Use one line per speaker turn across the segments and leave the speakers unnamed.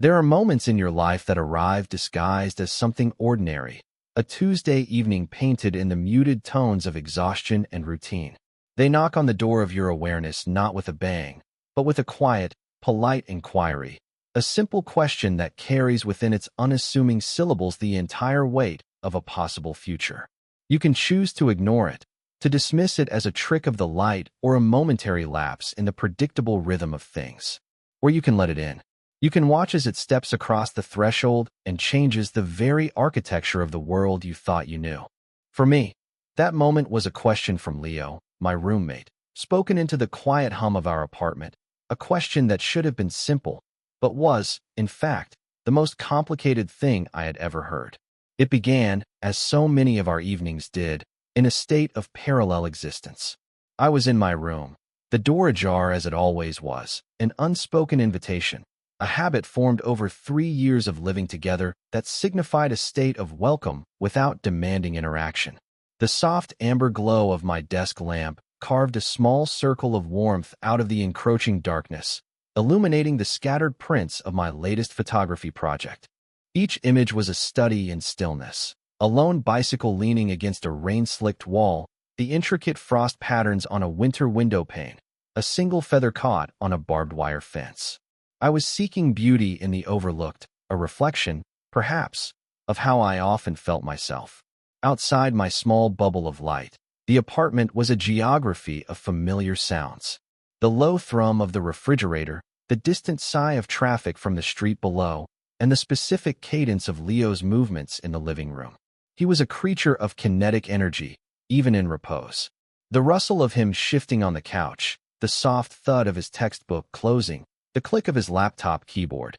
There are moments in your life that arrive disguised as something ordinary, a Tuesday evening painted in the muted tones of exhaustion and routine. They knock on the door of your awareness not with a bang, but with a quiet, polite inquiry, a simple question that carries within its unassuming syllables the entire weight of a possible future. You can choose to ignore it, to dismiss it as a trick of the light or a momentary lapse in the predictable rhythm of things. Or you can let it in. You can watch as it steps across the threshold and changes the very architecture of the world you thought you knew. For me, that moment was a question from Leo, my roommate, spoken into the quiet hum of our apartment, a question that should have been simple, but was, in fact, the most complicated thing I had ever heard. It began, as so many of our evenings did, in a state of parallel existence. I was in my room, the door ajar as it always was, an unspoken invitation, a habit formed over 3 years of living together that signified a state of welcome without demanding interaction. The soft amber glow of my desk lamp carved a small circle of warmth out of the encroaching darkness, illuminating the scattered prints of my latest photography project. Each image was a study in stillness, a lone bicycle leaning against a rain-slicked wall, the intricate frost patterns on a winter window pane, a single feather caught on a barbed wire fence. I was seeking beauty in the overlooked, a reflection, perhaps, of how I often felt myself. Outside my small bubble of light, the apartment was a geography of familiar sounds. The low thrum of the refrigerator, the distant sigh of traffic from the street below, and the specific cadence of Leo's movements in the living room. He was a creature of kinetic energy, even in repose. The rustle of him shifting on the couch, the soft thud of his textbook closing, the click of his laptop keyboard.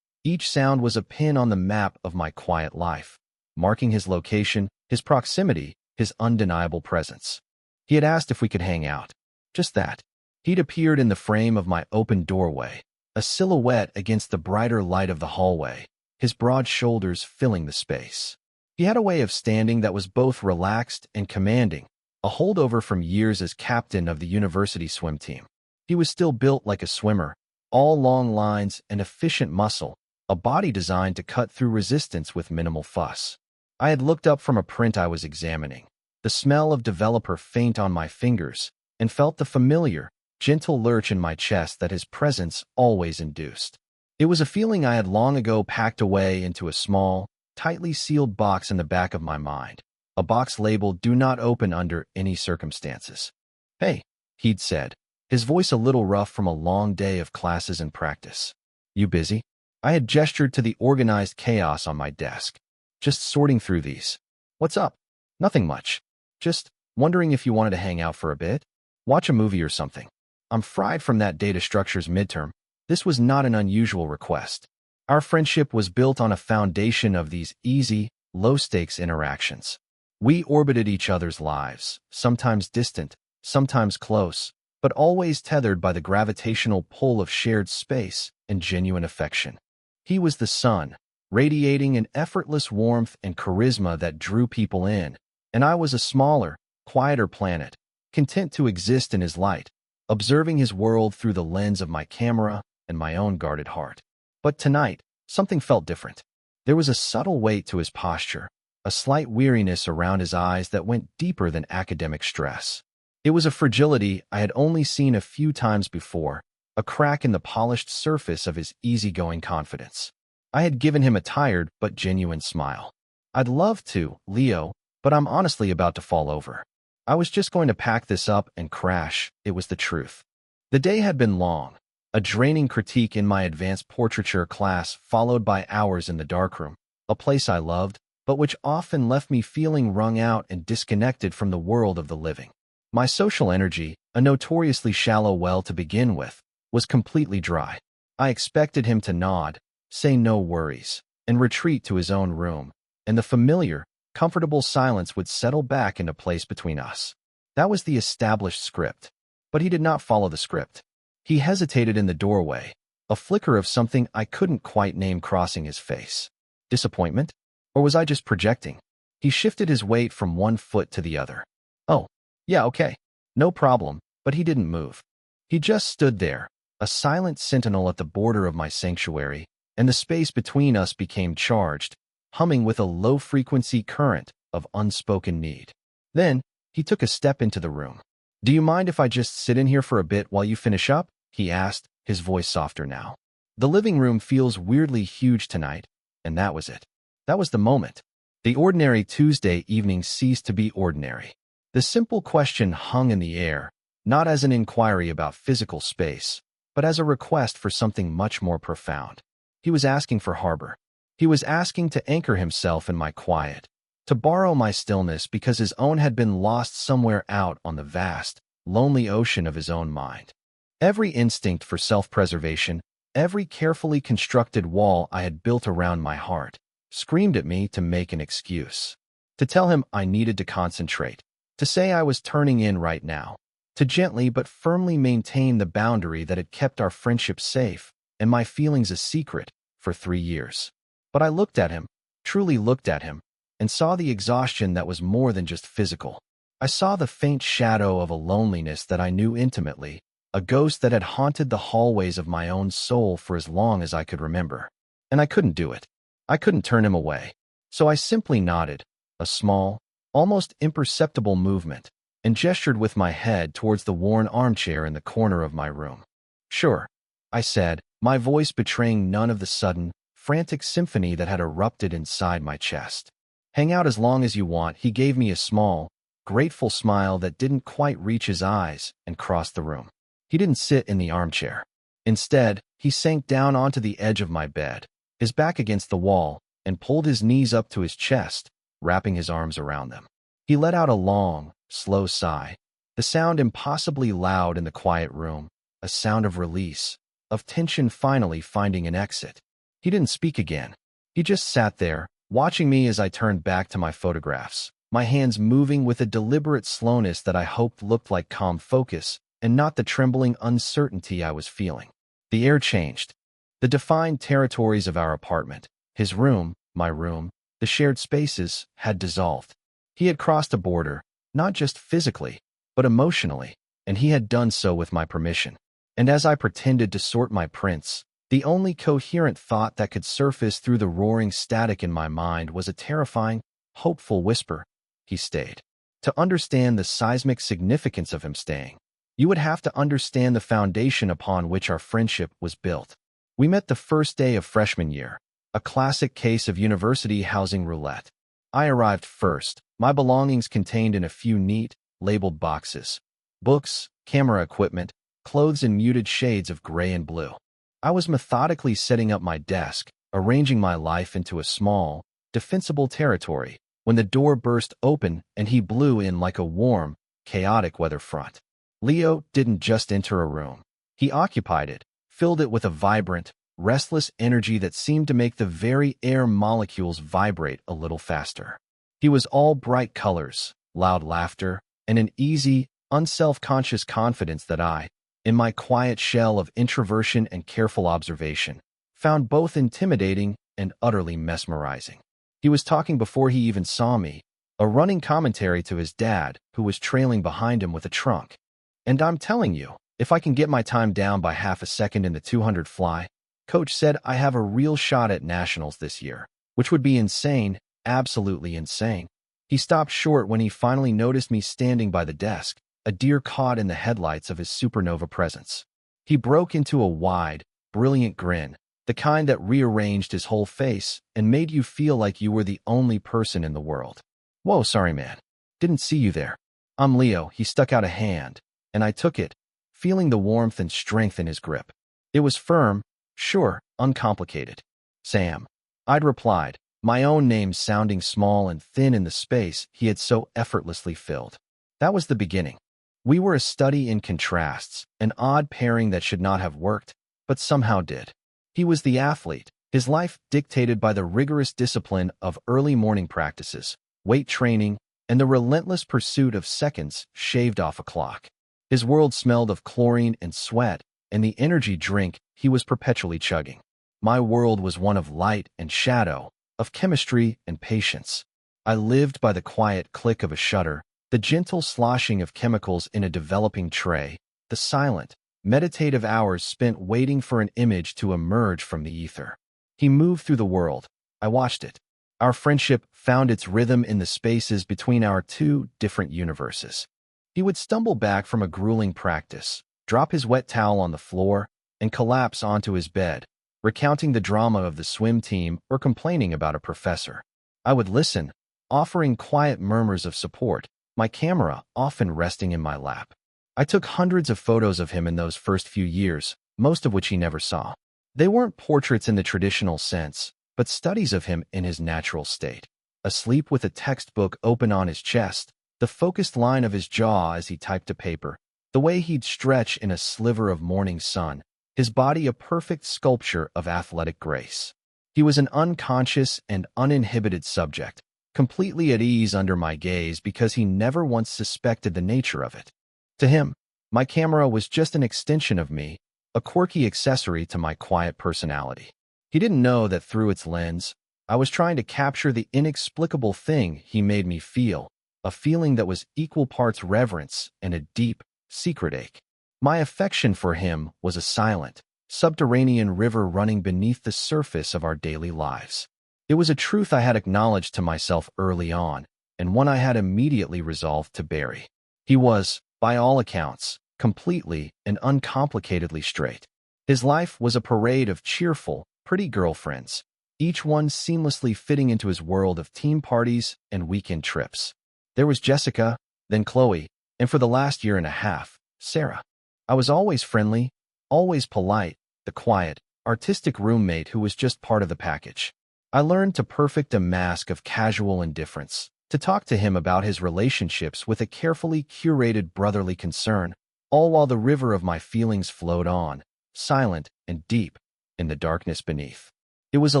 Each sound was a pin on the map of my quiet life, marking his location, his proximity, his undeniable presence. He had asked if we could hang out. Just that. He'd appeared in the frame of my open doorway, a silhouette against the brighter light of the hallway, his broad shoulders filling the space. He had a way of standing that was both relaxed and commanding, a holdover from years as captain of the university swim team. He was still built like a swimmer, all long lines and efficient muscle, a body designed to cut through resistance with minimal fuss. I had looked up from a print I was examining, the smell of developer faint on my fingers, and felt the familiar, gentle lurch in my chest that his presence always induced. It was a feeling I had long ago packed away into a small, tightly sealed box in the back of my mind, a box labeled "Do not open under any circumstances." "Hey," he'd said, his voice a little rough from a long day of classes and practice. "You busy?" I had gestured to the organized chaos on my desk. "Just sorting through these." "What's up?" "Nothing much. Just wondering if you wanted to hang out for a bit? Watch a movie or something." I'm fried from that data structures midterm. This was not an unusual request. Our friendship was built on a foundation of these easy, low-stakes interactions. We orbited each other's lives, sometimes distant, sometimes close, but always tethered by the gravitational pull of shared space and genuine affection. He was the sun, radiating an effortless warmth and charisma that drew people in, and I was a smaller, quieter planet, content to exist in his light, observing his world through the lens of my camera and my own guarded heart. But tonight, something felt different. There was a subtle weight to his posture, a slight weariness around his eyes that went deeper than academic stress. It was a fragility I had only seen a few times before, a crack in the polished surface of his easygoing confidence. I had given him a tired but genuine smile. "I'd love to, Leo, but I'm honestly about to fall over. I was just going to pack this up and crash," it was the truth. The day had been long, a draining critique in my advanced portraiture class followed by hours in the darkroom, a place I loved, but which often left me feeling wrung out and disconnected from the world of the living. My social energy, a notoriously shallow well to begin with, was completely dry. I expected him to nod, say no worries, and retreat to his own room, and the familiar, comfortable silence would settle back into place between us. That was the established script. But he did not follow the script. He hesitated in the doorway, a flicker of something I couldn't quite name crossing his face. Disappointment? Or was I just projecting? He shifted his weight from one foot to the other. "Oh, yeah, okay. No problem," but he didn't move. He just stood there, a silent sentinel at the border of my sanctuary, and the space between us became charged, humming with a low-frequency current of unspoken need. Then, he took a step into the room. "Do you mind if I just sit in here for a bit while you finish up?" he asked, his voice softer now. The living room feels weirdly huge tonight, and that was it. That was the moment. The ordinary Tuesday evening ceased to be ordinary. The simple question hung in the air, not as an inquiry about physical space, but as a request for something much more profound. He was asking for harbor. He was asking to anchor himself in my quiet, to borrow my stillness because his own had been lost somewhere out on the vast, lonely ocean of his own mind. Every instinct for self-preservation, every carefully constructed wall I had built around my heart, screamed at me to make an excuse. To tell him I needed to concentrate, to say I was turning in right now, to gently but firmly maintain the boundary that had kept our friendship safe and my feelings a secret for 3 years. But I looked at him, truly looked at him, and saw the exhaustion that was more than just physical. I saw the faint shadow of a loneliness that I knew intimately, a ghost that had haunted the hallways of my own soul for as long as I could remember. And I couldn't do it. I couldn't turn him away. So I simply nodded, a small, almost imperceptible movement, and gestured with my head towards the worn armchair in the corner of my room. "Sure," I said, my voice betraying none of the sudden, frantic symphony that had erupted inside my chest. "Hang out as long as you want." He gave me a small, grateful smile that didn't quite reach his eyes and crossed the room. He didn't sit in the armchair. Instead, he sank down onto the edge of my bed, his back against the wall, and pulled his knees up to his chest, wrapping his arms around them. He let out a long, slow sigh, the sound impossibly loud in the quiet room, a sound of release, of tension finally finding an exit. He didn't speak again. He just sat there, watching me as I turned back to my photographs, my hands moving with a deliberate slowness that I hoped looked like calm focus and not the trembling uncertainty I was feeling. The air changed. The defined territories of our apartment, his room, my room, the shared spaces, had dissolved. He had crossed a border, not just physically, but emotionally, and he had done so with my permission. And as I pretended to sort my prints, the only coherent thought that could surface through the roaring static in my mind was a terrifying, hopeful whisper: "He stayed." To understand the seismic significance of him staying, you would have to understand the foundation upon which our friendship was built. We met the first day of freshman year, a classic case of university housing roulette. I arrived first, my belongings contained in a few neat, labeled boxes: books, camera equipment, clothes in muted shades of gray and blue. I was methodically setting up my desk, arranging my life into a small, defensible territory, when the door burst open and he blew in like a warm, chaotic weather front. Leo didn't just enter a room. He occupied it, filled it with a vibrant, restless energy that seemed to make the very air molecules vibrate a little faster. He was all bright colors, loud laughter, and an easy, unself-conscious confidence that I, in my quiet shell of introversion and careful observation, found both intimidating and utterly mesmerizing. He was talking before he even saw me, a running commentary to his dad, who was trailing behind him with a trunk. "And I'm telling you, if I can get my time down by half a second in the 200 fly, Coach said I have a real shot at nationals this year," which would be insane, absolutely insane. He stopped short when he finally noticed me standing by the desk, a deer caught in the headlights of his supernova presence. He broke into a wide, brilliant grin, the kind that rearranged his whole face and made you feel like you were the only person in the world. "Whoa, sorry man. Didn't see you there. I'm Leo." He stuck out a hand, and I took it, feeling the warmth and strength in his grip. It was firm, sure, uncomplicated. "Sam," I'd replied, my own name sounding small and thin in the space he had so effortlessly filled. That was the beginning. We were a study in contrasts, an odd pairing that should not have worked, but somehow did. He was the athlete, his life dictated by the rigorous discipline of early morning practices, weight training, and the relentless pursuit of seconds shaved off a clock. His world smelled of chlorine and sweat, and the energy drink he was perpetually chugging. My world was one of light and shadow, of chemistry and patience. I lived by the quiet click of a shutter, the gentle sloshing of chemicals in a developing tray, the silent, meditative hours spent waiting for an image to emerge from the ether. He moved through the world. I watched it. Our friendship found its rhythm in the spaces between our two different universes. He would stumble back from a grueling practice, drop his wet towel on the floor, and collapse onto his bed, recounting the drama of the swim team or complaining about a professor. I would listen, offering quiet murmurs of support, my camera often resting in my lap. I took hundreds of photos of him in those first few years, most of which he never saw. They weren't portraits in the traditional sense, but studies of him in his natural state. Asleep with a textbook open on his chest, the focused line of his jaw as he typed a paper, the way he'd stretch in a sliver of morning sun, his body a perfect sculpture of athletic grace. He was an unconscious and uninhibited subject, completely at ease under my gaze because he never once suspected the nature of it. To him, my camera was just an extension of me, a quirky accessory to my quiet personality. He didn't know that through its lens, I was trying to capture the inexplicable thing he made me feel, a feeling that was equal parts reverence and a deep, secret ache. My affection for him was a silent, subterranean river running beneath the surface of our daily lives. It was a truth I had acknowledged to myself early on, and one I had immediately resolved to bury. He was, by all accounts, completely and uncomplicatedly straight. His life was a parade of cheerful, pretty girlfriends, each one seamlessly fitting into his world of team parties and weekend trips. There was Jessica, then Chloe, and for the last year and a half, Sarah. I was always friendly, always polite, the quiet, artistic roommate who was just part of the package. I learned to perfect a mask of casual indifference, to talk to him about his relationships with a carefully curated brotherly concern, all while the river of my feelings flowed on, silent and deep, in the darkness beneath. It was a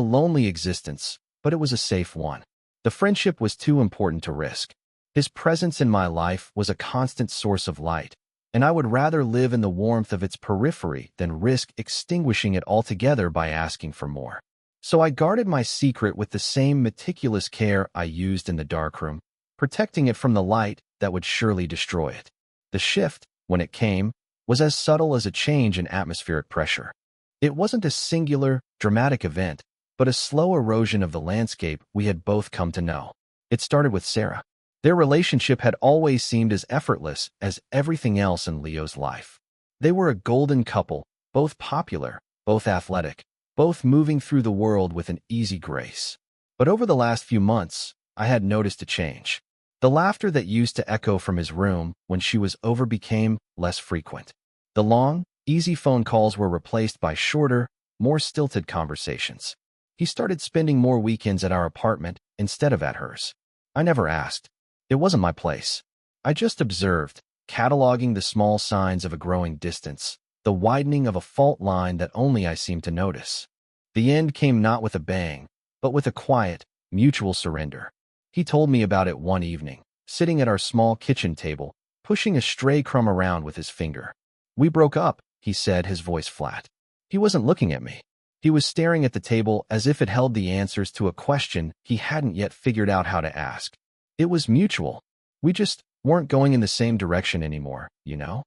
lonely existence, but it was a safe one. The friendship was too important to risk. His presence in my life was a constant source of light, and I would rather live in the warmth of its periphery than risk extinguishing it altogether by asking for more. So I guarded my secret with the same meticulous care I used in the darkroom, protecting it from the light that would surely destroy it. The shift, when it came, was as subtle as a change in atmospheric pressure. It wasn't a singular, dramatic event, but a slow erosion of the landscape we had both come to know. It started with Sarah. Their relationship had always seemed as effortless as everything else in Leo's life. They were a golden couple, both popular, both athletic, both moving through the world with an easy grace. But over the last few months, I had noticed a change. The laughter that used to echo from his room when she was over became less frequent. The long, easy phone calls were replaced by shorter, more stilted conversations. He started spending more weekends at our apartment instead of at hers. I never asked. It wasn't my place. I just observed, cataloging the small signs of a growing distance, the widening of a fault line that only I seemed to notice. The end came not with a bang, but with a quiet, mutual surrender. He told me about it one evening, sitting at our small kitchen table, pushing a stray crumb around with his finger. "We broke up," he said, his voice flat. He wasn't looking at me. He was staring at the table as if it held the answers to a question he hadn't yet figured out how to ask. It was mutual. We just weren't going in the same direction anymore, you know?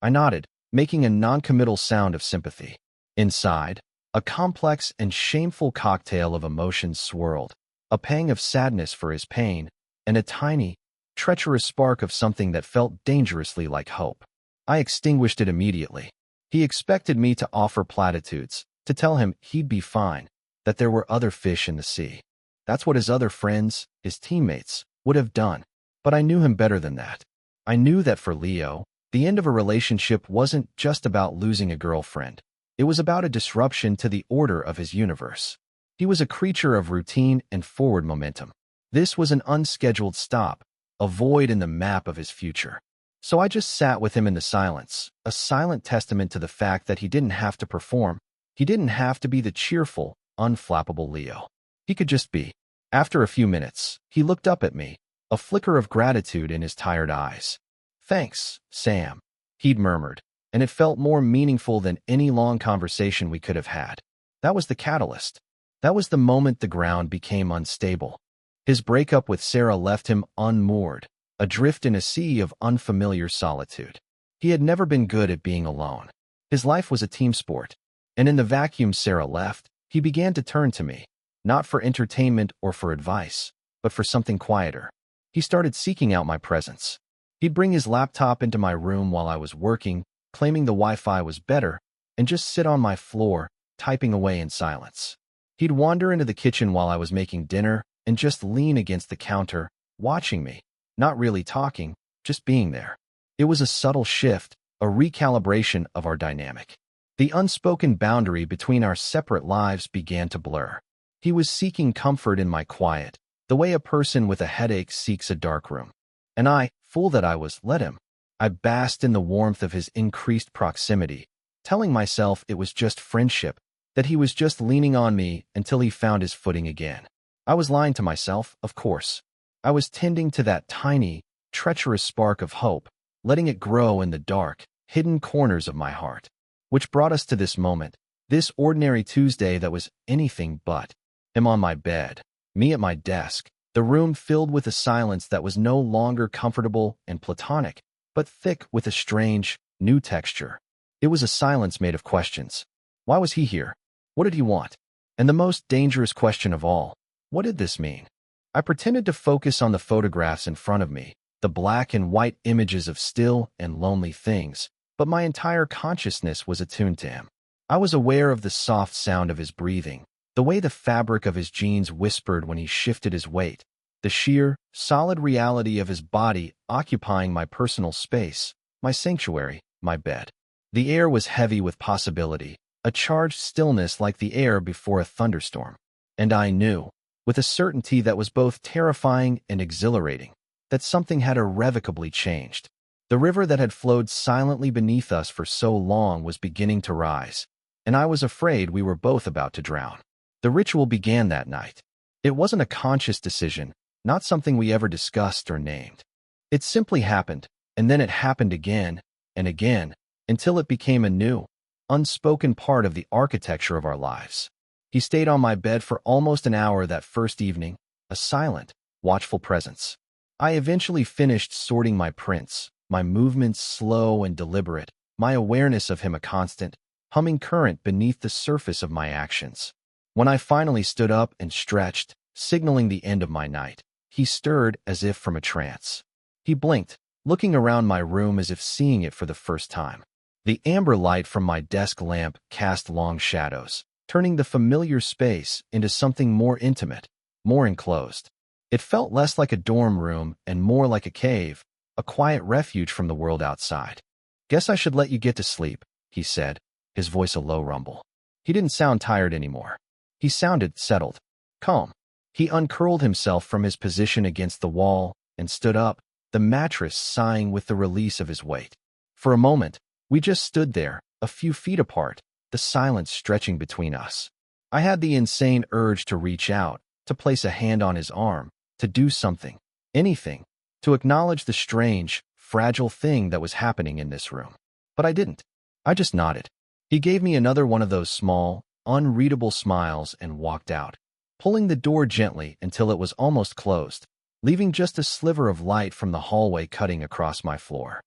I nodded, making a non-committal sound of sympathy. Inside, a complex and shameful cocktail of emotions swirled, a pang of sadness for his pain, and a tiny, treacherous spark of something that felt dangerously like hope. I extinguished it immediately. He expected me to offer platitudes, to tell him he'd be fine, that there were other fish in the sea. That's what his other friends, his teammates, would have done. But I knew him better than that. I knew that for Leo, the end of a relationship wasn't just about losing a girlfriend. It was about a disruption to the order of his universe. He was a creature of routine and forward momentum. This was an unscheduled stop, a void in the map of his future. So I just sat with him in the silence, a silent testament to the fact that he didn't have to perform. He didn't have to be the cheerful, unflappable Leo. He could just be. After a few minutes, he looked up at me, a flicker of gratitude in his tired eyes. "Thanks, Sam," he'd murmured, and it felt more meaningful than any long conversation we could have had. That was the catalyst. That was the moment the ground became unstable. His breakup with Sarah left him unmoored, adrift in a sea of unfamiliar solitude. He had never been good at being alone. His life was a team sport, and in the vacuum Sarah left, He began to turn to me, not for entertainment or for advice, but for something quieter. He started seeking out my presence. He'd bring his laptop into my room while I was working, claiming the Wi-Fi was better, and just sit on my floor, typing away in silence. He'd wander into the kitchen while I was making dinner and just lean against the counter, watching me, not really talking, just being there. It was a subtle shift, a recalibration of our dynamic. The unspoken boundary between our separate lives began to blur. He was seeking comfort in my quiet, the way a person with a headache seeks a dark room. And I, fool that I was, let him. I basked in the warmth of his increased proximity, telling myself it was just friendship, that he was just leaning on me until he found his footing again. I was lying to myself, of course. I was tending to that tiny, treacherous spark of hope, letting it grow in the dark, hidden corners of my heart. Which brought us to this moment, this ordinary Tuesday that was anything but. Him on my bed, me at my desk, the room filled with a silence that was no longer comfortable and platonic, but thick with a strange, new texture. It was a silence made of questions. Why was he here? What did he want? And the most dangerous question of all, what did this mean? I pretended to focus on the photographs in front of me, the black and white images of still and lonely things, but my entire consciousness was attuned to him. I was aware of the soft sound of his breathing, the way the fabric of his jeans whispered when he shifted his weight, the sheer, solid reality of his body occupying my personal space, my sanctuary, my bed. The air was heavy with possibility, a charged stillness like the air before a thunderstorm. And I knew, with a certainty that was both terrifying and exhilarating, that something had irrevocably changed. The river that had flowed silently beneath us for so long was beginning to rise, and I was afraid we were both about to drown. The ritual began that night. It wasn't a conscious decision, not something we ever discussed or named. It simply happened, and then it happened again and again, until it became a new, unspoken part of the architecture of our lives. He stayed on my bed for almost an hour that first evening, a silent, watchful presence. I eventually finished sorting my prints, my movements slow and deliberate, my awareness of him a constant, humming current beneath the surface of my actions. When I finally stood up and stretched, signaling the end of my night, he stirred as if from a trance. He blinked, looking around my room as if seeing it for the first time. The amber light from my desk lamp cast long shadows, turning the familiar space into something more intimate, more enclosed. It felt less like a dorm room and more like a cave, a quiet refuge from the world outside. "Guess I should let you get to sleep," he said, his voice a low rumble. He didn't sound tired anymore. He sounded settled, calm. He uncurled himself from his position against the wall and stood up, the mattress sighing with the release of his weight. For a moment, we just stood there, a few feet apart, the silence stretching between us. I had the insane urge to reach out, to place a hand on his arm, to do something, anything, to acknowledge the strange, fragile thing that was happening in this room. But I didn't. I just nodded. He gave me another one of those small, unreadable smiles and walked out, pulling the door gently until it was almost closed, leaving just a sliver of light from the hallway cutting across my floor.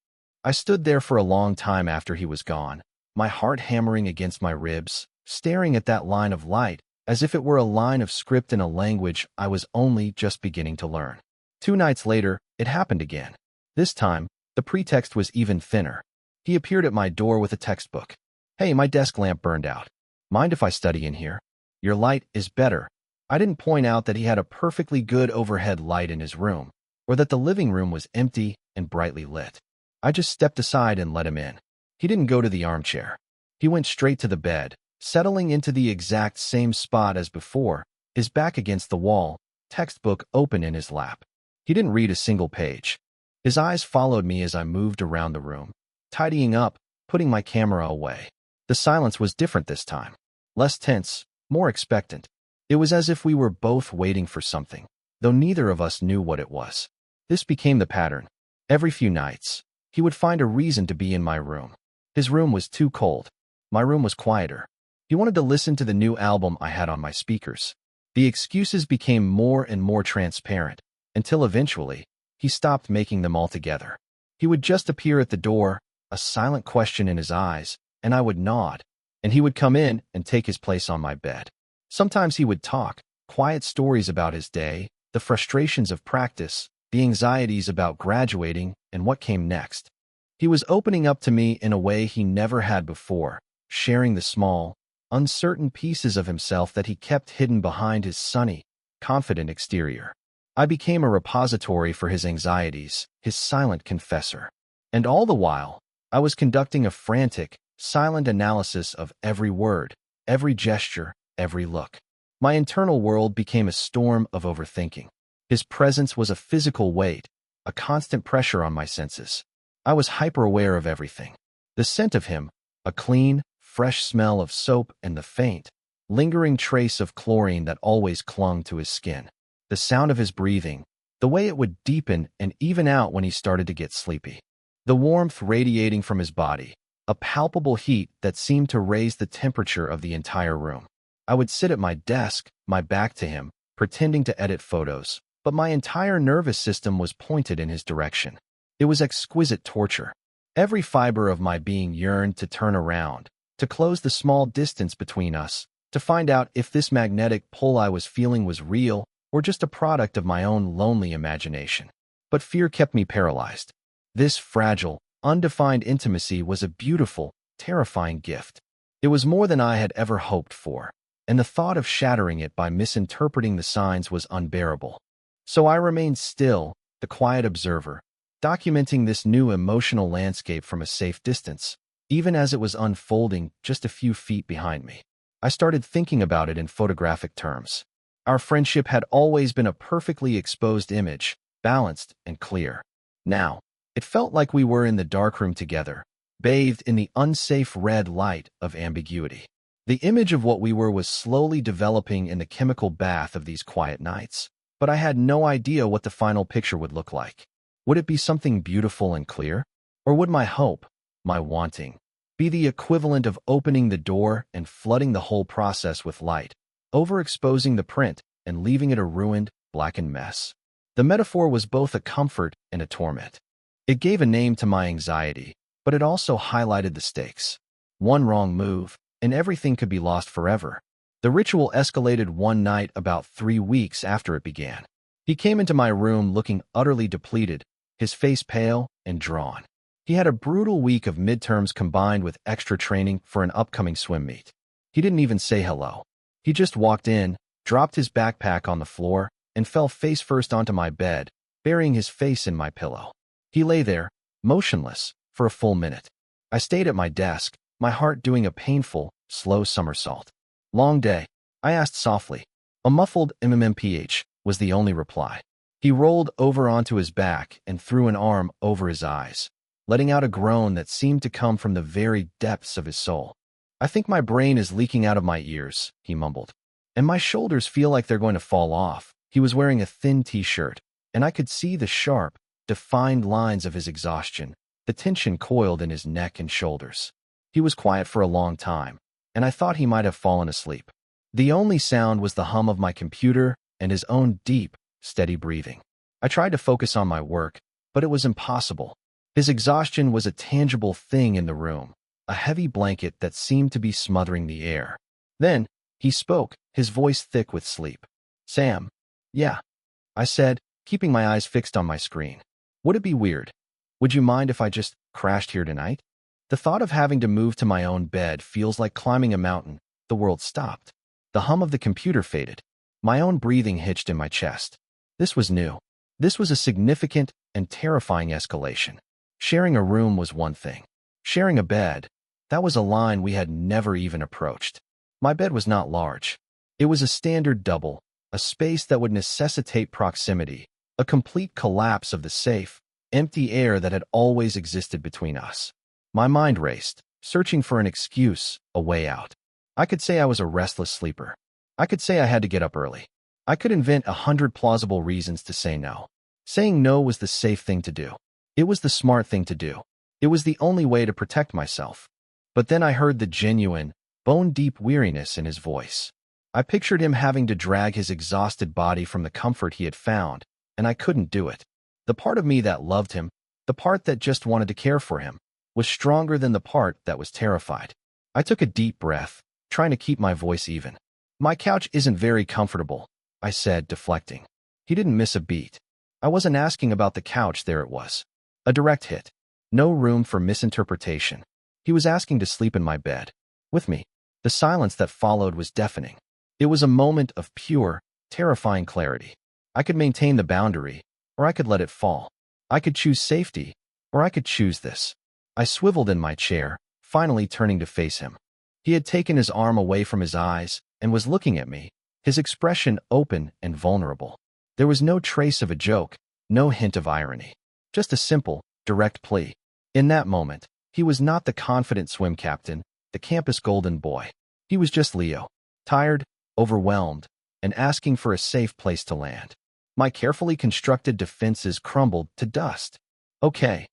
I stood there for a long time after he was gone, my heart hammering against my ribs, staring at that line of light as if it were a line of script in a language I was only just beginning to learn. 2 nights later, it happened again. This time, the pretext was even thinner. He appeared at my door with a textbook. "Hey, my desk lamp burned out. Mind if I study in here? Your light is better." I didn't point out that he had a perfectly good overhead light in his room, or that the living room was empty and brightly lit. I just stepped aside and let him in. He didn't go to the armchair. He went straight to the bed, settling into the exact same spot as before, his back against the wall, textbook open in his lap. He didn't read a single page. His eyes followed me as I moved around the room, tidying up, putting my camera away. The silence was different this time. Less tense, more expectant. It was as if we were both waiting for something, though neither of us knew what it was. This became the pattern. Every few nights, he would find a reason to be in my room. His room was too cold. My room was quieter. He wanted to listen to the new album I had on my speakers. The excuses became more and more transparent, until eventually, he stopped making them altogether. He would just appear at the door, a silent question in his eyes, and I would nod, and he would come in and take his place on my bed. Sometimes he would talk, quiet stories about his day, the frustrations of practice, the anxieties about graduating, and what came next. He was opening up to me in a way he never had before, sharing the small, uncertain pieces of himself that he kept hidden behind his sunny, confident exterior. I became a repository for his anxieties, his silent confessor. And all the while, I was conducting a frantic, silent analysis of every word, every gesture, every look. My internal world became a storm of overthinking. His presence was a physical weight, a constant pressure on my senses. I was hyper-aware of everything. The scent of him, a clean, fresh smell of soap, and the faint, lingering trace of chlorine that always clung to his skin. The sound of his breathing, the way it would deepen and even out when he started to get sleepy. The warmth radiating from his body, a palpable heat that seemed to raise the temperature of the entire room. I would sit at my desk, my back to him, pretending to edit photos, but my entire nervous system was pointed in his direction. It was exquisite torture. Every fiber of my being yearned to turn around, to close the small distance between us, to find out if this magnetic pull I was feeling was real or just a product of my own lonely imagination. But fear kept me paralyzed. This fragile, undefined intimacy was a beautiful, terrifying gift. It was more than I had ever hoped for, and the thought of shattering it by misinterpreting the signs was unbearable. So I remained still, the quiet observer, documenting this new emotional landscape from a safe distance, even as it was unfolding just a few feet behind me. I started thinking about it in photographic terms. Our friendship had always been a perfectly exposed image, balanced and clear. Now, it felt like we were in the darkroom together, bathed in the unsafe red light of ambiguity. The image of what we were was slowly developing in the chemical bath of these quiet nights, but I had no idea what the final picture would look like. Would it be something beautiful and clear? Or would my hope, my wanting, be the equivalent of opening the door and flooding the whole process with light, overexposing the print and leaving it a ruined, blackened mess? The metaphor was both a comfort and a torment. It gave a name to my anxiety, but it also highlighted the stakes. One wrong move, and everything could be lost forever. The ritual escalated one night about 3 weeks after it began. He came into my room looking utterly depleted, his face pale and drawn. He had a brutal week of midterms combined with extra training for an upcoming swim meet. He didn't even say hello. He just walked in, dropped his backpack on the floor, and fell face first onto my bed, burying his face in my pillow. He lay there, motionless, for a full minute. I stayed at my desk, my heart doing a painful, slow somersault. "Long day?" I asked softly. A muffled MMPH was the only reply. He rolled over onto his back and threw an arm over his eyes, letting out a groan that seemed to come from the very depths of his soul. "I think my brain is leaking out of my ears," he mumbled. "And my shoulders feel like they're going to fall off." He was wearing a thin t-shirt, and I could see the sharp, defined lines of his exhaustion, the tension coiled in his neck and shoulders. He was quiet for a long time, and I thought he might have fallen asleep. The only sound was the hum of my computer and his own deep, steady breathing. I tried to focus on my work, but it was impossible. His exhaustion was a tangible thing in the room, a heavy blanket that seemed to be smothering the air. Then, he spoke, his voice thick with sleep. "Sam." "Yeah," I said, keeping my eyes fixed on my screen. "Would it be weird? Would you mind if I just crashed here tonight? The thought of having to move to my own bed feels like climbing a mountain." The world stopped. The hum of the computer faded. My own breathing hitched in my chest. This was new. This was a significant and terrifying escalation. Sharing a room was one thing. Sharing a bed, that was a line we had never even approached. My bed was not large. It was a standard double, a space that would necessitate proximity, a complete collapse of the safe, empty air that had always existed between us. My mind raced, searching for an excuse, a way out. I could say I was a restless sleeper. I could say I had to get up early. I could invent 100 plausible reasons to say no. Saying no was the safe thing to do. It was the smart thing to do. It was the only way to protect myself. But then I heard the genuine, bone-deep weariness in his voice. I pictured him having to drag his exhausted body from the comfort he had found, and I couldn't do it. The part of me that loved him, the part that just wanted to care for him, was stronger than the part that was terrified. I took a deep breath, trying to keep my voice even. My couch isn't very comfortable, I said, deflecting. He didn't miss a beat. I wasn't asking about the couch, there it was. A direct hit. No room for misinterpretation. He was asking to sleep in my bed. With me. The silence that followed was deafening. It was a moment of pure, terrifying clarity. I could maintain the boundary, or I could let it fall. I could choose safety, or I could choose this. I swiveled in my chair, finally turning to face him. He had taken his arm away from his eyes and was looking at me, his expression open and vulnerable. There was no trace of a joke, no hint of irony. Just a simple, direct plea. In that moment, he was not the confident swim captain, the campus golden boy. He was just Leo, tired, overwhelmed, and asking for a safe place to land. My carefully constructed defenses crumbled to dust. Okay,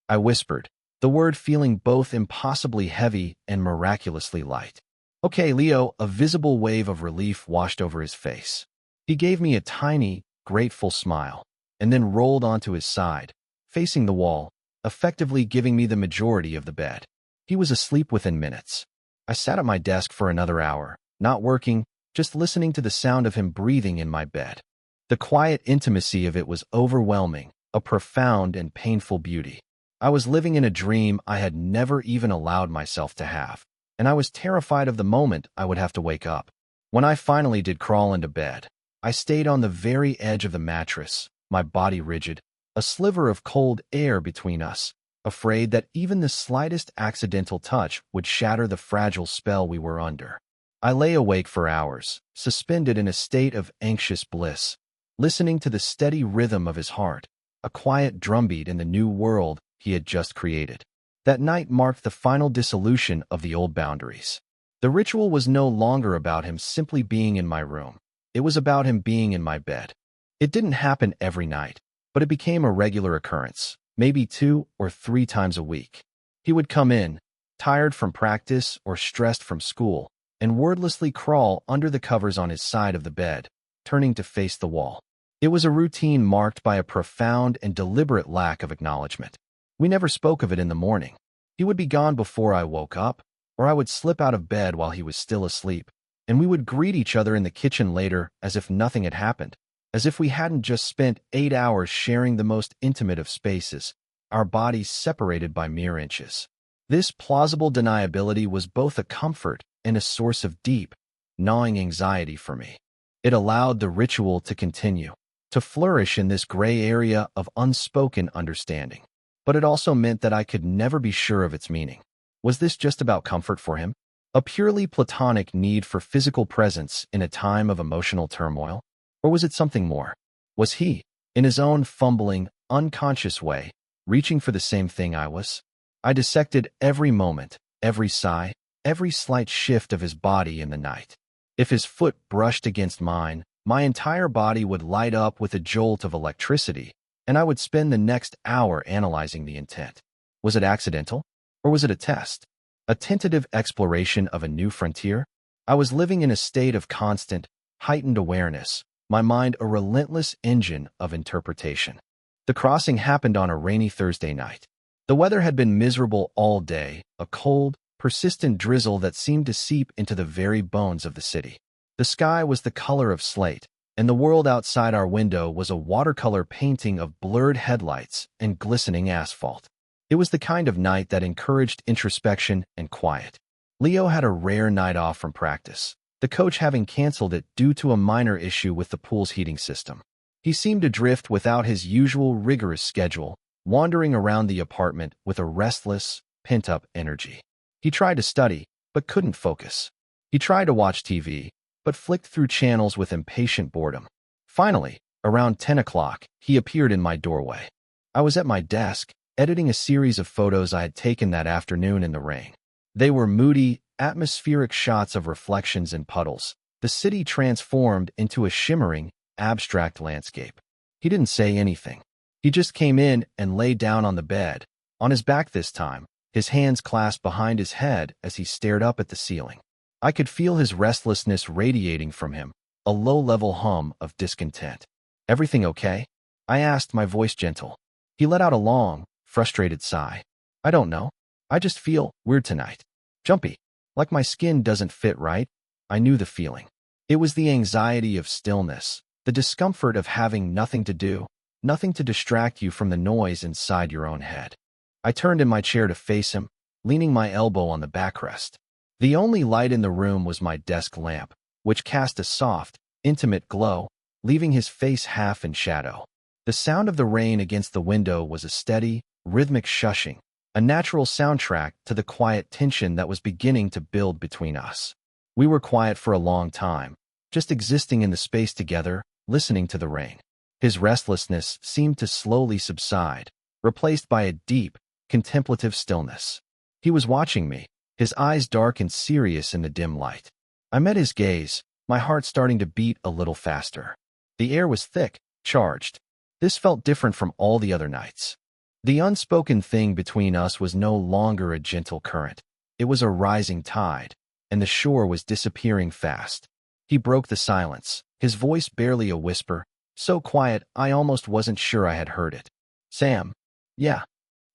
I whispered, the word feeling both impossibly heavy and miraculously light. Okay, Leo, a visible wave of relief washed over his face. He gave me a tiny, grateful smile, and then rolled onto his side, facing the wall, effectively giving me the majority of the bed. He was asleep within minutes. I sat at my desk for another hour, not working, just listening to the sound of him breathing in my bed. The quiet intimacy of it was overwhelming, a profound and painful beauty. I was living in a dream I had never even allowed myself to have, and I was terrified of the moment I would have to wake up. When I finally did crawl into bed, I stayed on the very edge of the mattress, my body rigid, a sliver of cold air between us, afraid that even the slightest accidental touch would shatter the fragile spell we were under. I lay awake for hours, suspended in a state of anxious bliss, listening to the steady rhythm of his heart, a quiet drumbeat in the new world he had just created. That night marked the final dissolution of the old boundaries. The ritual was no longer about him simply being in my room. It was about him being in my bed. It didn't happen every night, but it became a regular occurrence, maybe 2 or 3 times a week. He would come in, tired from practice or stressed from school, and wordlessly crawl under the covers on his side of the bed, turning to face the wall. It was a routine marked by a profound and deliberate lack of acknowledgement. We never spoke of it in the morning. He would be gone before I woke up, or I would slip out of bed while he was still asleep, and we would greet each other in the kitchen later as if nothing had happened, as if we hadn't just spent 8 hours sharing the most intimate of spaces, our bodies separated by mere inches. This plausible deniability was both a comfort and a source of deep, gnawing anxiety for me. It allowed the ritual to continue, to flourish in this gray area of unspoken understanding. But it also meant that I could never be sure of its meaning. Was this just about comfort for him? A purely platonic need for physical presence in a time of emotional turmoil? Or was it something more? Was he, in his own fumbling, unconscious way, reaching for the same thing I was? I dissected every moment, every sigh, every slight shift of his body in the night. If his foot brushed against mine, my entire body would light up with a jolt of electricity, and I would spend the next hour analyzing the intent. Was it accidental? Or was it a test? A tentative exploration of a new frontier? I was living in a state of constant, heightened awareness, my mind a relentless engine of interpretation. The crossing happened on a rainy Thursday night. The weather had been miserable all day, a cold, persistent drizzle that seemed to seep into the very bones of the city. The sky was the color of slate, and the world outside our window was a watercolor painting of blurred headlights and glistening asphalt. It was the kind of night that encouraged introspection and quiet. Leo had a rare night off from practice, the coach having canceled it due to a minor issue with the pool's heating system. He seemed to drift without his usual rigorous schedule, wandering around the apartment with a restless, pent-up energy. He tried to study, but couldn't focus. He tried to watch TV, but flicked through channels with impatient boredom. Finally, around 10 o'clock, he appeared in my doorway. I was at my desk, editing a series of photos I had taken that afternoon in the rain. They were moody, atmospheric shots of reflections and puddles, the city transformed into a shimmering, abstract landscape. He didn't say anything. He just came in and lay down on the bed, on his back this time, his hands clasped behind his head as he stared up at the ceiling. I could feel his restlessness radiating from him, a low-level hum of discontent. "Everything okay?" I asked, my voice gentle. He let out a long, frustrated sigh. "I don't know. I just feel weird tonight. Jumpy. Like my skin doesn't fit right." I knew the feeling. It was the anxiety of stillness, the discomfort of having nothing to do, nothing to distract you from the noise inside your own head. I turned in my chair to face him, leaning my elbow on the backrest. The only light in the room was my desk lamp, which cast a soft, intimate glow, leaving his face half in shadow. The sound of the rain against the window was a steady, rhythmic shushing, a natural soundtrack to the quiet tension that was beginning to build between us. We were quiet for a long time, just existing in the space together, listening to the rain. His restlessness seemed to slowly subside, replaced by a deep, contemplative stillness. He was watching me, his eyes dark and serious in the dim light. I met his gaze, my heart starting to beat a little faster. The air was thick, charged. This felt different from all the other nights. The unspoken thing between us was no longer a gentle current. It was a rising tide, and the shore was disappearing fast. He broke the silence, his voice barely a whisper, so quiet I almost wasn't sure I had heard it. "Sam." "Yeah."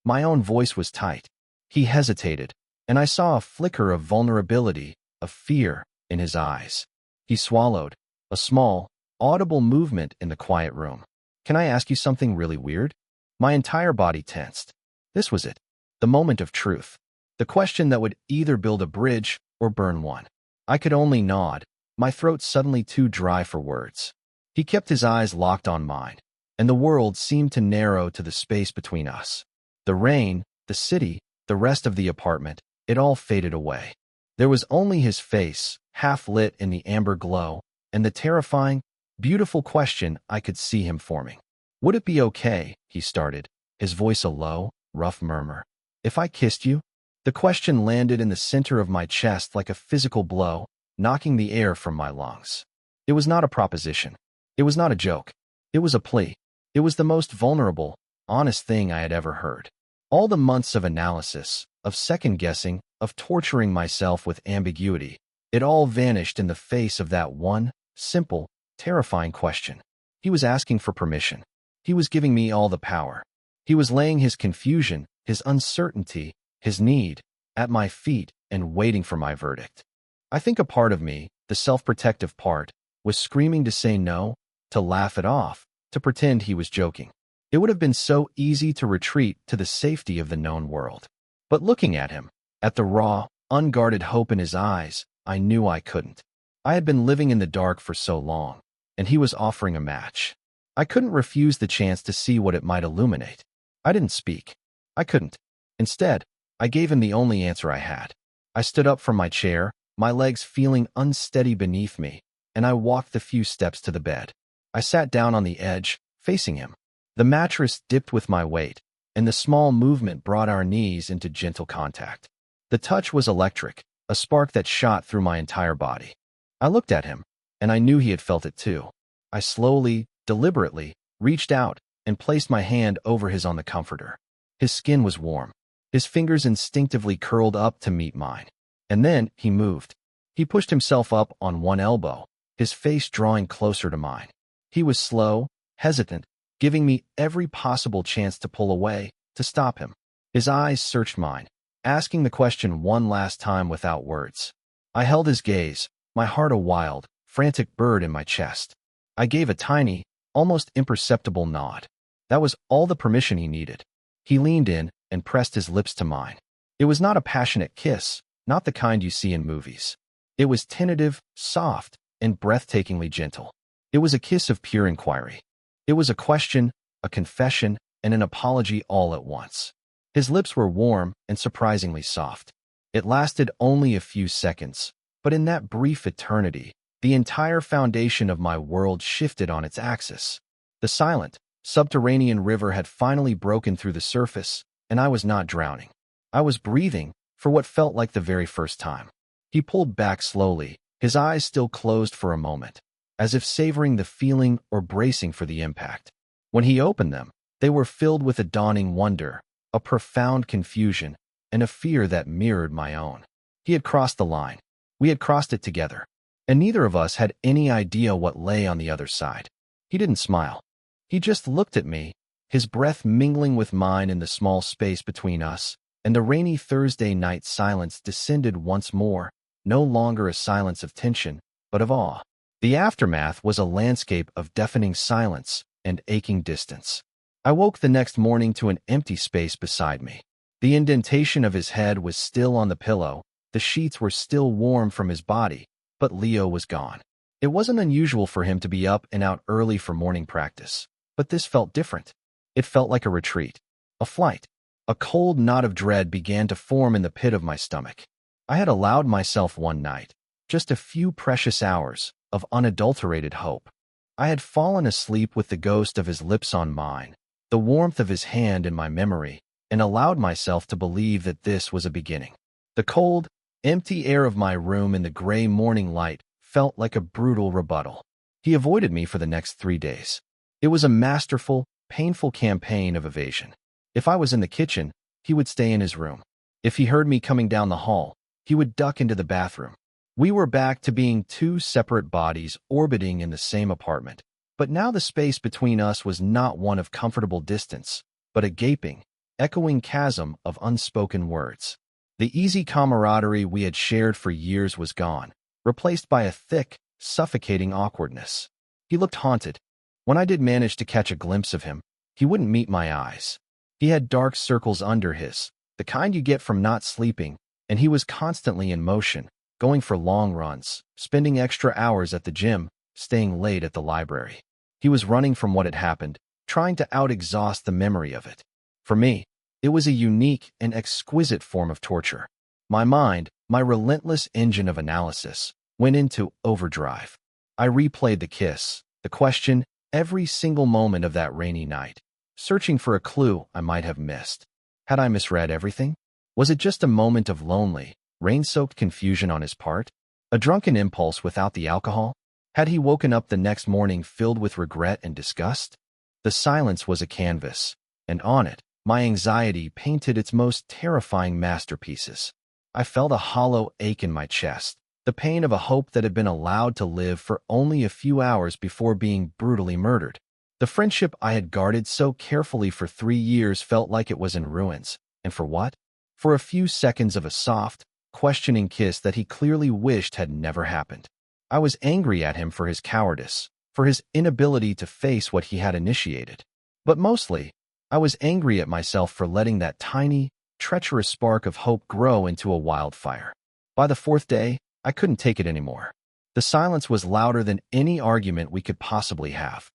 My own voice was tight. He hesitated, and I saw a flicker of vulnerability, of fear, in his eyes. He swallowed, a small, audible movement in the quiet room. "Can I ask you something really weird?" My entire body tensed. This was it, the moment of truth, the question that would either build a bridge or burn one. I could only nod, my throat suddenly too dry for words. He kept his eyes locked on mine, and the world seemed to narrow to the space between us. The rain, the city, the rest of the apartment, it all faded away. There was only his face, half lit in the amber glow, and the terrifying, beautiful question I could see him forming. "Would it be okay," he started, his voice a low, rough murmur, "if I kissed you?" The question landed in the center of my chest like a physical blow, knocking the air from my lungs. It was not a proposition. It was not a joke. It was a plea. It was the most vulnerable, honest thing I had ever heard. All the months of analysis, of second-guessing, of torturing myself with ambiguity, it all vanished in the face of that one, simple, terrifying question. He was asking for permission. He was giving me all the power. He was laying his confusion, his uncertainty, his need, at my feet and waiting for my verdict. I think a part of me, the self-protective part, was screaming to say no, to laugh it off, to pretend he was joking. It would have been so easy to retreat to the safety of the known world. But looking at him, at the raw, unguarded hope in his eyes, I knew I couldn't. I had been living in the dark for so long, and he was offering a match. I couldn't refuse the chance to see what it might illuminate. I didn't speak. I couldn't. Instead, I gave him the only answer I had. I stood up from my chair, my legs feeling unsteady beneath me, and I walked the few steps to the bed. I sat down on the edge, facing him. The mattress dipped with my weight, and the small movement brought our knees into gentle contact. The touch was electric, a spark that shot through my entire body. I looked at him, and I knew he had felt it too. I slowly, deliberately, reached out and placed my hand over his on the comforter. His skin was warm. His fingers instinctively curled up to meet mine. And then he moved. He pushed himself up on one elbow, his face drawing closer to mine. He was slow, hesitant, giving me every possible chance to pull away, to stop him. His eyes searched mine, asking the question one last time without words. I held his gaze, my heart a wild, frantic bird in my chest. I gave a tiny, almost imperceptible nod. That was all the permission he needed. He leaned in and pressed his lips to mine. It was not a passionate kiss, not the kind you see in movies. It was tentative, soft, and breathtakingly gentle. It was a kiss of pure inquiry. It was a question, a confession, and an apology all at once. His lips were warm and surprisingly soft. It lasted only a few seconds, but in that brief eternity, the entire foundation of my world shifted on its axis. The silent, subterranean river had finally broken through the surface, and I was not drowning. I was breathing, for what felt like the very first time. He pulled back slowly, his eyes still closed for a moment, as if savoring the feeling or bracing for the impact. When he opened them, they were filled with a dawning wonder, a profound confusion, and a fear that mirrored my own. He had crossed the line. We had crossed it together, and neither of us had any idea what lay on the other side. He didn't smile. He just looked at me, his breath mingling with mine in the small space between us, and the rainy Thursday night silence descended once more, no longer a silence of tension, but of awe. The aftermath was a landscape of deafening silence and aching distance. I woke the next morning to an empty space beside me. The indentation of his head was still on the pillow, the sheets were still warm from his body, but Leo was gone. It wasn't unusual for him to be up and out early for morning practice, but this felt different. It felt like a retreat, a flight. A cold knot of dread began to form in the pit of my stomach. I had allowed myself one night, just a few precious hours, of unadulterated hope. I had fallen asleep with the ghost of his lips on mine, the warmth of his hand in my memory, and allowed myself to believe that this was a beginning. The cold, empty air of my room in the gray morning light felt like a brutal rebuttal. He avoided me for the next 3 days. It was a masterful, painful campaign of evasion. If I was in the kitchen, he would stay in his room. If he heard me coming down the hall, he would duck into the bathroom. We were back to being two separate bodies orbiting in the same apartment. But now the space between us was not one of comfortable distance, but a gaping, echoing chasm of unspoken words. The easy camaraderie we had shared for years was gone, replaced by a thick, suffocating awkwardness. He looked haunted. When I did manage to catch a glimpse of him, he wouldn't meet my eyes. He had dark circles under his, the kind you get from not sleeping, and he was constantly in motion, going for long runs, spending extra hours at the gym, staying late at the library. He was running from what had happened, trying to out-exhaust the memory of it. For me, it was a unique and exquisite form of torture. My mind, my relentless engine of analysis, went into overdrive. I replayed the kiss, the question, every single moment of that rainy night, searching for a clue I might have missed. Had I misread everything? Was it just a moment of lonely, rain-soaked confusion on his part? A drunken impulse without the alcohol? Had he woken up the next morning filled with regret and disgust? The silence was a canvas, and on it, my anxiety painted its most terrifying masterpieces. I felt a hollow ache in my chest, the pain of a hope that had been allowed to live for only a few hours before being brutally murdered. The friendship I had guarded so carefully for 3 years felt like it was in ruins. And for what? For a few seconds of a soft, questioning kiss that he clearly wished had never happened. I was angry at him for his cowardice, for his inability to face what he had initiated. But mostly, I was angry at myself for letting that tiny, treacherous spark of hope grow into a wildfire. By the 4th day, I couldn't take it anymore. The silence was louder than any argument we could possibly have.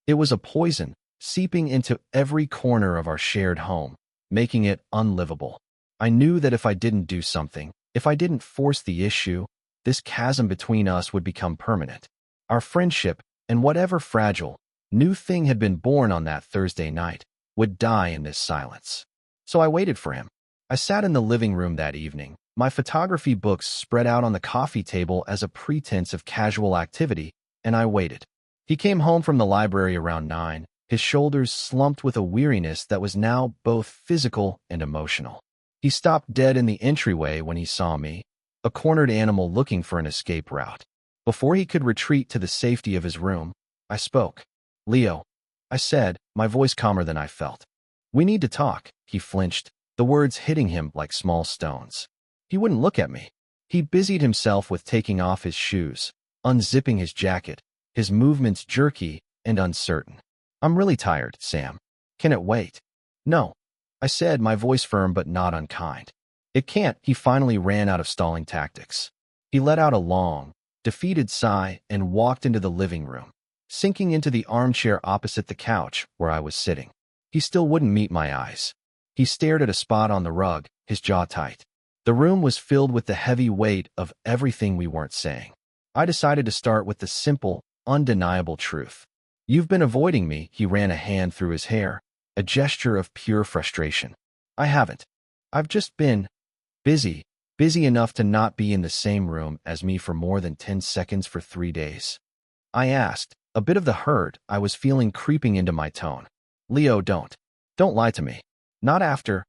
It was a poison, seeping into every corner of our shared home, making it unlivable. I knew that if I didn't do something, if I didn't force the issue, this chasm between us would become permanent. Our friendship, and whatever fragile, new thing had been born on that Thursday night, would die in this silence. So I waited for him. I sat in the living room that evening, my photography books spread out on the coffee table as a pretense of casual activity, and I waited. He came home from the library around 9, his shoulders slumped with a weariness that was now both physical and emotional. He stopped dead in the entryway when he saw me, a cornered animal looking for an escape route. Before he could retreat to the safety of his room, I spoke. "Leo," I said, my voice calmer than I felt. "We need to talk." He flinched, the words hitting him like small stones. He wouldn't look at me. He busied himself with taking off his shoes, unzipping his jacket, his movements jerky and uncertain. "I'm really tired, Sam. Can it wait?" "No," I said, my voice firm but not unkind. "It can't." He finally ran out of stalling tactics. He let out a long, defeated sigh and walked into the living room, sinking into the armchair opposite the couch where I was sitting. He still wouldn't meet my eyes. He stared at a spot on the rug, his jaw tight. The room was filled with the heavy weight of everything we weren't saying. I decided to start with the simple, undeniable truth. "You've been avoiding me." He ran a hand through his hair, a gesture of pure frustration. "I haven't. I've just been busy enough to not be in the same room as me for more than 10 seconds for 3 days. I asked, a bit of the hurt I was feeling creeping into my tone. "Leo, don't lie to me. Not after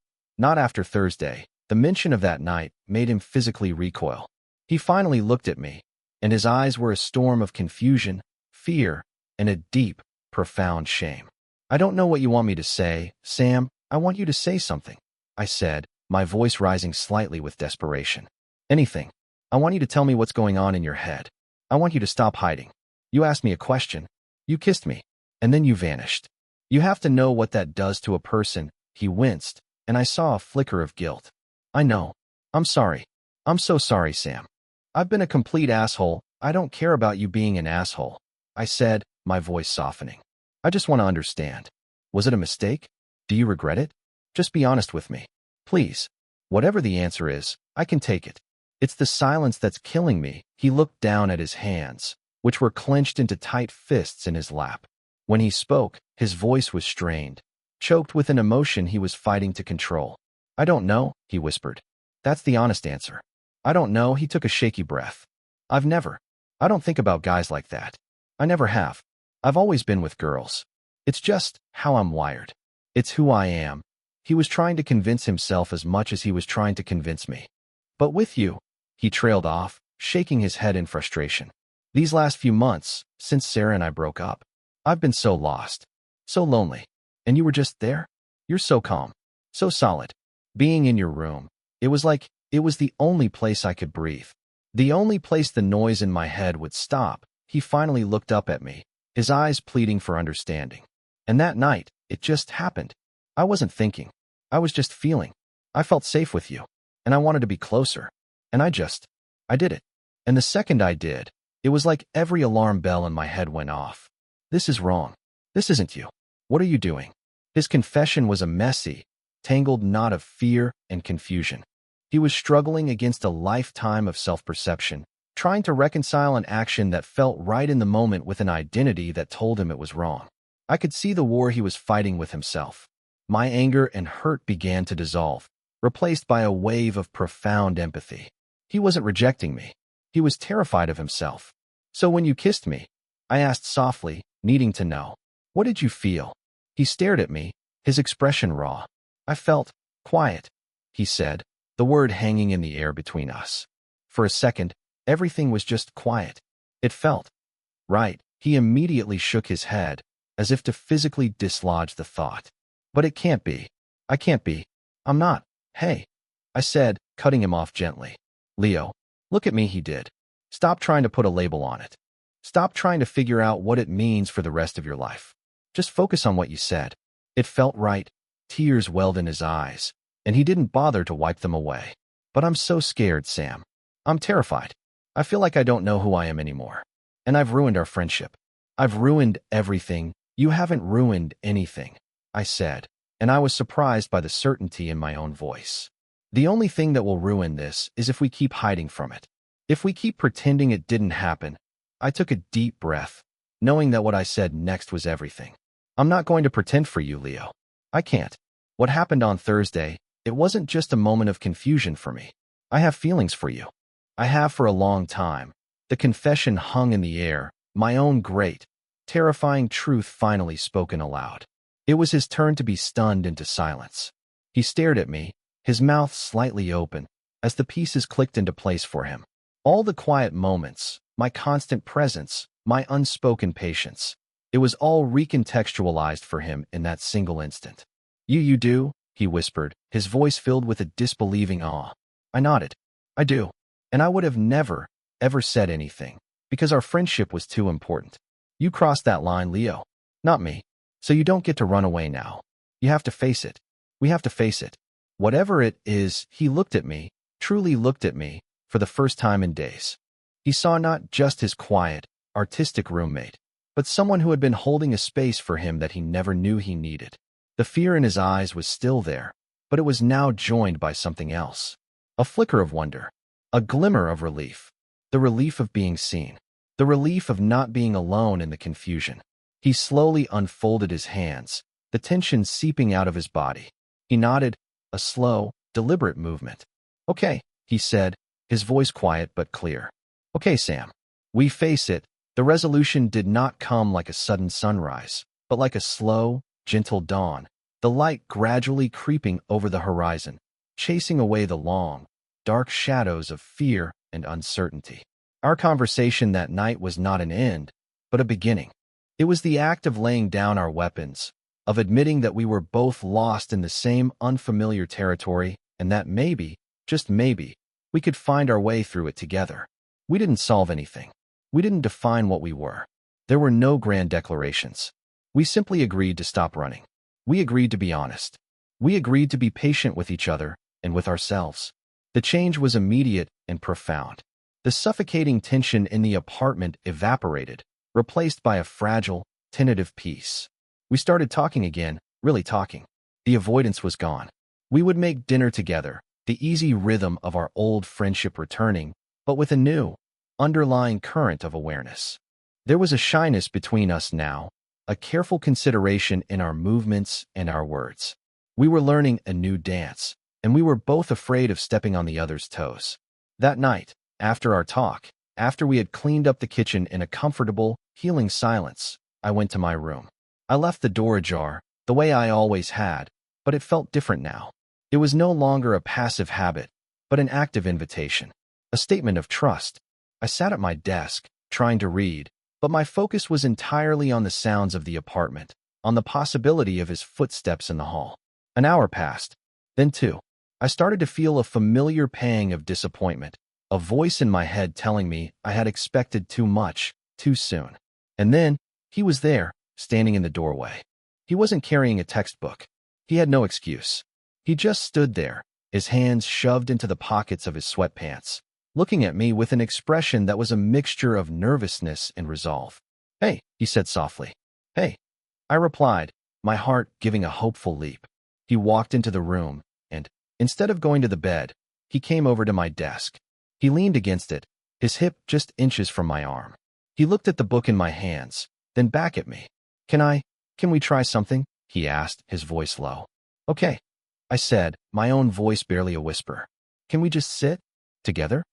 Thursday." The mention of that night made him physically recoil. He finally looked at me, and his eyes were a storm of confusion, fear, and a deep, profound shame. "I don't know what you want me to say, Sam. I want you to say something," I said, my voice rising slightly with desperation. "Anything. I want you to tell me what's going on in your head. I want you to stop hiding." You asked me a question. You kissed me. And then you vanished. You have to know what that does to a person. He winced, and I saw a flicker of guilt. I know. I'm sorry. I'm so sorry, Sam. I've been a complete asshole. I don't care about you being an asshole, I said, my voice softening. I just want to understand. Was it a mistake? Do you regret it? Just be honest with me. Please. Whatever the answer is, I can take it. It's the silence that's killing me. He looked down at his hands, which were clenched into tight fists in his lap. When he spoke, his voice was strained, choked with an emotion he was fighting to control. I don't know, he whispered. That's the honest answer. I don't know, he took a shaky breath. I don't think about guys like that. I never have. I've always been with girls. It's just how I'm wired. It's who I am. He was trying to convince himself as much as he was trying to convince me. But with you, he trailed off, shaking his head in frustration. These last few months, since Sarah and I broke up, I've been so lost, so lonely. And you were just there? You're so calm, so solid. Being in your room, it was like it was the only place I could breathe. The only place the noise in my head would stop. He finally looked up at me, his eyes pleading for understanding. And that night, it just happened. I wasn't thinking. I was just feeling. I felt safe with you, and I wanted to be closer. And I did it. And the second I did, it was like every alarm bell in my head went off. This is wrong. This isn't you. What are you doing? His confession was a messy, tangled knot of fear and confusion. He was struggling against a lifetime of self-perception, trying to reconcile an action that felt right in the moment with an identity that told him it was wrong. I could see the war he was fighting with himself. My anger and hurt began to dissolve, replaced by a wave of profound empathy. He wasn't rejecting me. He was terrified of himself. So when you kissed me, I asked softly, needing to know, what did you feel? He stared at me, his expression raw. I felt quiet, he said, the word hanging in the air between us. For a second, everything was just quiet. It felt right. He immediately shook his head, as if to physically dislodge the thought. But it can't be. I can't be. I'm not. Hey, I said, cutting him off gently. Leo, look at me, he did. Stop trying to put a label on it. Stop trying to figure out what it means for the rest of your life. Just focus on what you said. It felt right. Tears welled in his eyes, and he didn't bother to wipe them away. But I'm so scared, Sam. I'm terrified. I feel like I don't know who I am anymore. And I've ruined our friendship. I've ruined everything. You haven't ruined anything, I said, and I was surprised by the certainty in my own voice. The only thing that will ruin this is if we keep hiding from it. If we keep pretending it didn't happen. I took a deep breath, knowing that what I said next was everything. I'm not going to pretend for you, Leo. I can't. What happened on Thursday, it wasn't just a moment of confusion for me. I have feelings for you. I have for a long time. The confession hung in the air, my own great, terrifying truth finally spoken aloud. It was his turn to be stunned into silence. He stared at me, his mouth slightly open, as the pieces clicked into place for him. All the quiet moments, my constant presence, my unspoken patience. It was all recontextualized for him in that single instant. You do? He whispered, his voice filled with a disbelieving awe. I nodded. I do. And I would have never, ever said anything, because our friendship was too important. You crossed that line, Leo. Not me. So you don't get to run away now. You have to face it. We have to face it. Whatever it is, he looked at me, truly looked at me, for the first time in days. He saw not just his quiet, artistic roommate, but someone who had been holding a space for him that he never knew he needed. The fear in his eyes was still there, but it was now joined by something else. A flicker of wonder, a glimmer of relief, the relief of being seen, the relief of not being alone in the confusion. He slowly unfolded his hands, the tension seeping out of his body. He nodded, a slow, deliberate movement. Okay, he said, his voice quiet but clear. Okay, Sam. We face it. The resolution did not come like a sudden sunrise, but like a slow, gentle dawn, the light gradually creeping over the horizon, chasing away the long, dark shadows of fear and uncertainty. Our conversation that night was not an end, but a beginning. It was the act of laying down our weapons, of admitting that we were both lost in the same unfamiliar territory, and that maybe, just maybe, we could find our way through it together. We didn't solve anything. We didn't define what we were. There were no grand declarations. We simply agreed to stop running. We agreed to be honest. We agreed to be patient with each other and with ourselves. The change was immediate and profound. The suffocating tension in the apartment evaporated, replaced by a fragile, tentative peace. We started talking again, really talking. The avoidance was gone. We would make dinner together, the easy rhythm of our old friendship returning, but with a new, underlying current of awareness. There was a shyness between us now, a careful consideration in our movements and our words. We were learning a new dance, and we were both afraid of stepping on the other's toes. That night, after our talk, after we had cleaned up the kitchen in a comfortable, healing silence, I went to my room. I left the door ajar, the way I always had, but it felt different now. It was no longer a passive habit, but an active invitation, a statement of trust. I sat at my desk, trying to read, but my focus was entirely on the sounds of the apartment, on the possibility of his footsteps in the hall. An hour passed, then two. I started to feel a familiar pang of disappointment, a voice in my head telling me I had expected too much, too soon. And then, he was there, standing in the doorway. He wasn't carrying a textbook. He had no excuse. He just stood there, his hands shoved into the pockets of his sweatpants, looking at me with an expression that was a mixture of nervousness and resolve. "Hey," he said softly. "Hey," I replied, my heart giving a hopeful leap. He walked into the room, and, instead of going to the bed, he came over to my desk. He leaned against it, his hip just inches from my arm. He looked at the book in my hands, then back at me. Can we try something?" he asked, his voice low. "Okay," I said, my own voice barely a whisper. "Can we just sit? Together?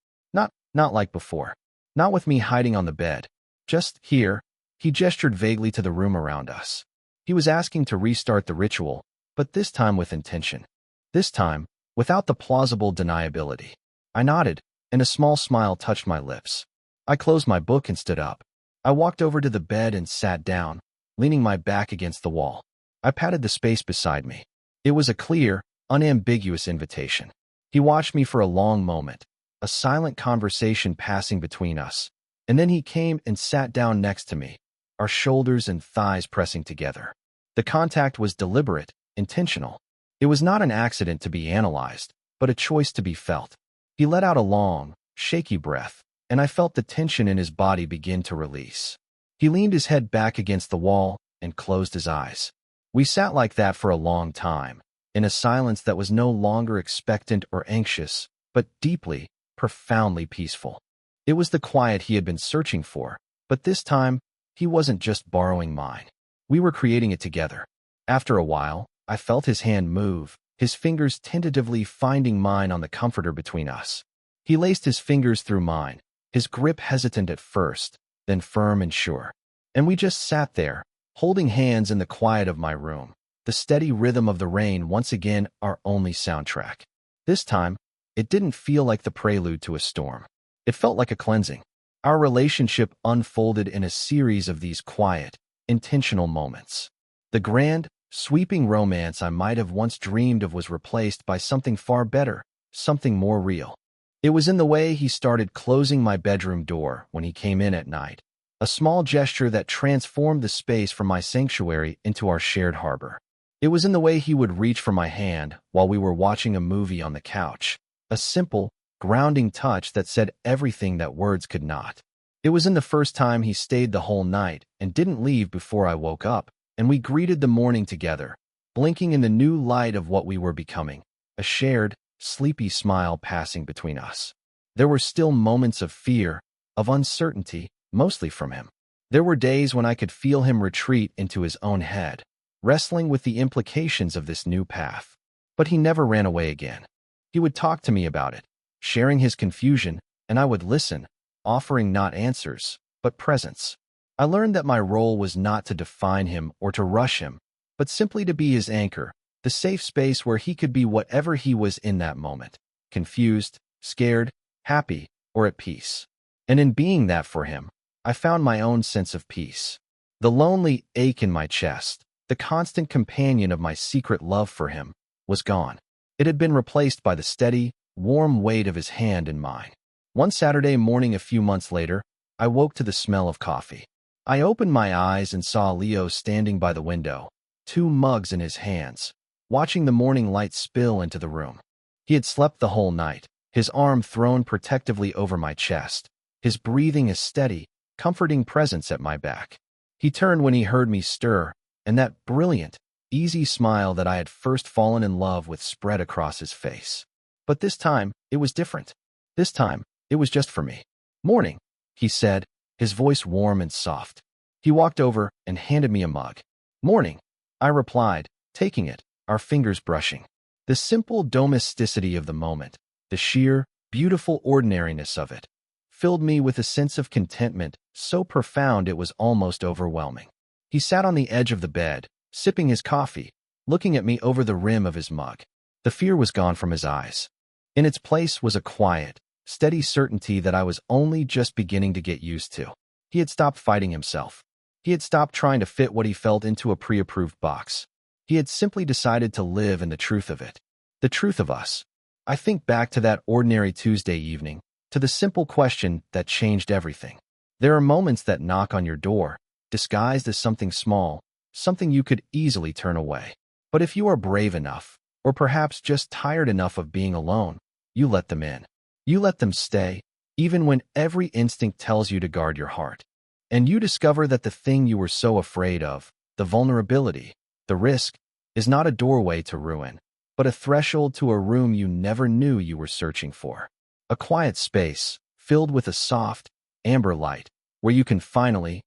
Not like before. Not with me hiding on the bed. Just here." He gestured vaguely to the room around us. He was asking to restart the ritual, but this time with intention. This time, without the plausible deniability. I nodded, and a small smile touched my lips. I closed my book and stood up. I walked over to the bed and sat down, leaning my back against the wall. I patted the space beside me. It was a clear, unambiguous invitation. He watched me for a long moment, a silent conversation passing between us, and then he came and sat down next to me, our shoulders and thighs pressing together. The contact was deliberate, intentional. It was not an accident to be analyzed, but a choice to be felt. He let out a long, shaky breath, and I felt the tension in his body begin to release. He leaned his head back against the wall and closed his eyes. We sat like that for a long time, in a silence that was no longer expectant or anxious, but deeply, profoundly peaceful. It was the quiet he had been searching for, but this time, he wasn't just borrowing mine. We were creating it together. After a while, I felt his hand move, his fingers tentatively finding mine on the comforter between us. He laced his fingers through mine, his grip hesitant at first, then firm and sure. And we just sat there, holding hands in the quiet of my room, the steady rhythm of the rain once again our only soundtrack. This time, it didn't feel like the prelude to a storm. It felt like a cleansing. Our relationship unfolded in a series of these quiet, intentional moments. The grand, sweeping romance I might have once dreamed of was replaced by something far better, something more real. It was in the way he started closing my bedroom door when he came in at night, a small gesture that transformed the space from my sanctuary into our shared harbor. It was in the way he would reach for my hand while we were watching a movie on the couch, a simple, grounding touch that said everything that words could not. It was in the first time he stayed the whole night and didn't leave before I woke up, and we greeted the morning together, blinking in the new light of what we were becoming, a shared, sleepy smile passing between us. There were still moments of fear, of uncertainty, mostly from him. There were days when I could feel him retreat into his own head, wrestling with the implications of this new path. But he never ran away again. He would talk to me about it, sharing his confusion, and I would listen, offering not answers, but presence. I learned that my role was not to define him or to rush him, but simply to be his anchor, the safe space where he could be whatever he was in that moment, confused, scared, happy, or at peace. And in being that for him, I found my own sense of peace. The lonely ache in my chest, the constant companion of my secret love for him, was gone. It had been replaced by the steady, warm weight of his hand in mine. One Saturday morning a few months later, I woke to the smell of coffee. I opened my eyes and saw Leo standing by the window, two mugs in his hands, watching the morning light spill into the room. He had slept the whole night, his arm thrown protectively over my chest, his breathing a steady, comforting presence at my back. He turned when he heard me stir, and that brilliant, easy smile that I had first fallen in love with spread across his face. But this time, it was different. This time, it was just for me. "Morning," he said, his voice warm and soft. He walked over and handed me a mug. "Morning," I replied, taking it, our fingers brushing. The simple domesticity of the moment, the sheer, beautiful ordinariness of it, filled me with a sense of contentment so profound it was almost overwhelming. He sat on the edge of the bed, sipping his coffee, looking at me over the rim of his mug. The fear was gone from his eyes. In its place was a quiet, steady certainty that I was only just beginning to get used to. He had stopped fighting himself. He had stopped trying to fit what he felt into a pre-approved box. He had simply decided to live in the truth of it. The truth of us. I think back to that ordinary Tuesday evening, to the simple question that changed everything. There are moments that knock on your door, disguised as something small, something you could easily turn away. But if you are brave enough, or perhaps just tired enough of being alone, you let them in. You let them stay, even when every instinct tells you to guard your heart. And you discover that the thing you were so afraid of, the vulnerability, the risk, is not a doorway to ruin, but a threshold to a room you never knew you were searching for. A quiet space, filled with a soft, amber light, where you can finally,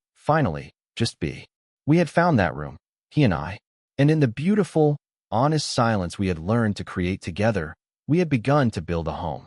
just be. We had found that room, he and I, and in the beautiful, honest silence we had learned to create together, we had begun to build a home.